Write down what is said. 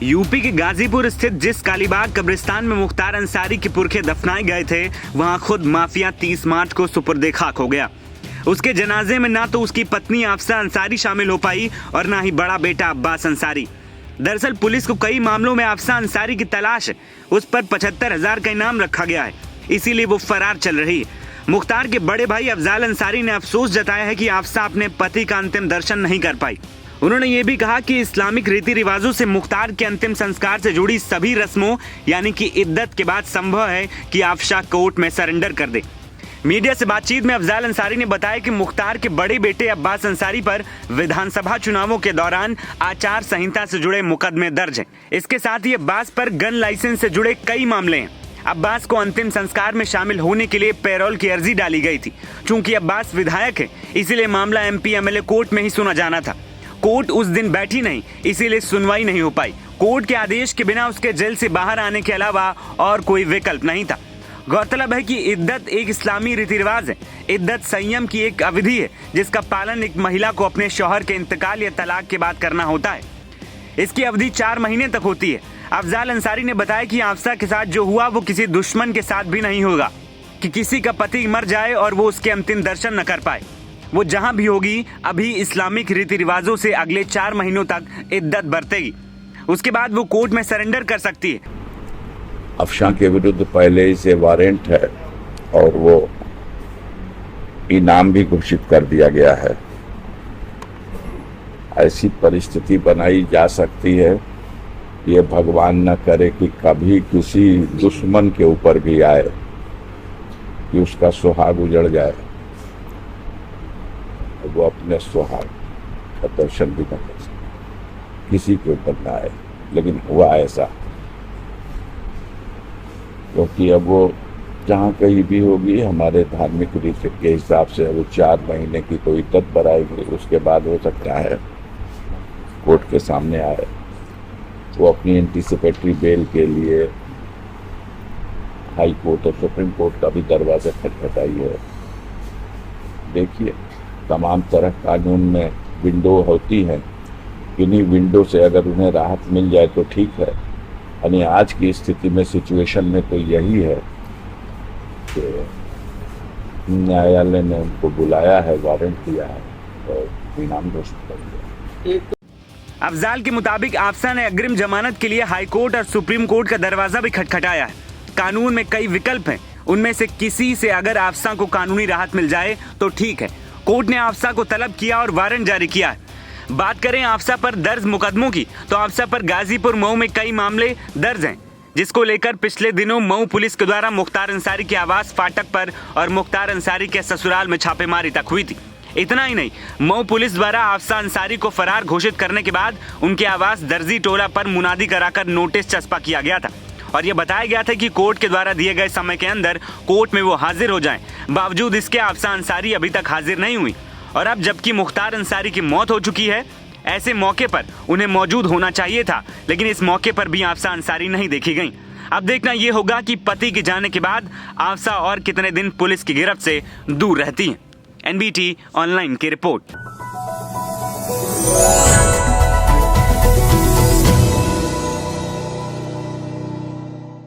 UP के गाजीपुर स्थित जिस कालीबाग कब्रिस्तान में मुख्तार अंसारी के पुरखे दफनाए गए थे, वहां खुद माफिया 30 मार्च को सुपुर्द खाक हो गया। उसके जनाजे में ना तो उसकी पत्नी आफसा अंसारी शामिल हो पाई और ना ही बड़ा बेटा अब्बास अंसारी। दरअसल पुलिस को कई मामलों में आफसा अंसारी की तलाश है। उस पर 75,000 का इनाम रखा गया है, इसीलिए वो फरार चल रही है। मुख्तार के बड़े भाई अफजाल अंसारी ने अफसोस जताया है कि आफसा अपने पति का अंतिम दर्शन नहीं कर पाई। उन्होंने ये भी कहा कि इस्लामिक रीति रिवाजों से मुख्तार के अंतिम संस्कार से जुड़ी सभी रस्मों यानी कि इद्दत के बाद संभव है कि आफसा कोर्ट में सरेंडर कर दे। मीडिया से बातचीत में अफजाल अंसारी ने बताया कि मुख्तार के बड़े बेटे अब्बास अंसारी पर विधानसभा चुनावों के दौरान आचार संहिता से जुड़े मुकदमे दर्ज हैं। इसके साथ ही अब्बास पर गन लाइसेंस से जुड़े कई मामले हैं। अब्बास को अंतिम संस्कार में शामिल होने के लिए पैरोल की अर्जी डाली गई थी। चूंकि अब्बास विधायक है, इसीलिए मामला MP MLA कोर्ट में ही सुना जाना था। कोर्ट उस दिन बैठी नहीं, इसीलिए सुनवाई नहीं हो पाई। कोर्ट के आदेश के बिना उसके जेल से बाहर आने के अलावा और कोई विकल्प नहीं था। गौरतलब है कि इद्दत एक इस्लामी रीति रिवाज है। इद्दत संयम की एक अवधि है जिसका पालन एक महिला को अपने शौहर के इंतकाल या तलाक के बाद करना होता है। इसकी अवधि 4 महीने तक होती है। अफजाल अंसारी ने बताया कि आफसा के साथ जो हुआ वो किसी दुश्मन के साथ भी नहीं होगा कि किसी का पति मर जाए और वो उसके अंतिम दर्शन न कर पाए। वो जहां भी होगी अभी इस्लामिक रीति रिवाजों से अगले 4 महीनों तक इद्दत बरतेगी। उसके बाद वो कोर्ट में सरेंडर कर सकती है। आफसा के विरुद्ध पहले ही से वारंट है और वो इनाम भी घोषित कर दिया गया है। ऐसी परिस्थिति बनाई जा सकती है, ये भगवान न करे कि कभी किसी दुश्मन के ऊपर भी आए कि उसका सुहाग उजड़ जाए, वो अपने सुहाग का दर्शन भी न कर सके, किसी के ऊपर न आए। लेकिन हुआ ऐसा, क्योंकि अब वो जहाँ कहीं भी होगी हमारे धार्मिक रीति के हिसाब से वो 4 महीने की तो इद्दत बढ़ाएगी। उसके बाद हो सकता है कोर्ट के सामने आए, वो अपनी एंटीसिपेटरी बेल के लिए हाई कोर्ट और सुप्रीम कोर्ट का भी दरवाजा खटखटाई है। देखिए, तमाम तरह कानून में विंडो होती हैं, किन्हीं विंडो से अगर उन्हें राहत मिल जाए तो ठीक है। यानी आज की स्थिति में, सिचुएशन में तो यही है कि न्यायालय ने उनको बुलाया है, वारंट दिया है और इनाम घोषित कर दिया। अफजाल के मुताबिक आफसा ने अग्रिम जमानत के लिए हाई कोर्ट और सुप्रीम कोर्ट का दरवाजा भी खटखटाया है। कानून में कई विकल्प हैं, उनमें से किसी से अगर आफसा को कानूनी राहत मिल जाए तो ठीक है। कोर्ट ने आफसा को तलब किया और वारंट जारी किया है। बात करें आफसा पर दर्ज मुकदमों की, तो आफसा पर गाजीपुर मऊ में कई मामले दर्ज हैं, जिसको लेकर पिछले दिनों मऊ पुलिस के द्वारा मुख्तार अंसारी के आवास फाटक पर और मुख्तार अंसारी के ससुराल में छापेमारी तक हुई थी। इतना ही नहीं, मऊ पुलिस द्वारा आफसा अंसारी को फरार घोषित करने के बाद उनके आवास दर्जी टोला पर मुनादी कराकर नोटिस चस्पा किया गया था और यह बताया गया था कि कोर्ट के द्वारा दिए गए समय के अंदर कोर्ट में वो हाजिर हो जाएं। बावजूद इसके आफसा अंसारी अभी तक हाजिर नहीं हुई और अब जबकि मुख्तार अंसारी की मौत हो चुकी है, ऐसे मौके पर उन्हें मौजूद होना चाहिए था, लेकिन इस मौके पर भी आफसा अंसारी नहीं देखी गई। अब देखना यह होगा कि पति के जाने के बाद आफसा और कितने दिन पुलिस की गिरफ्त से दूर रहती हैं। NBT ऑनलाइन की रिपोर्ट।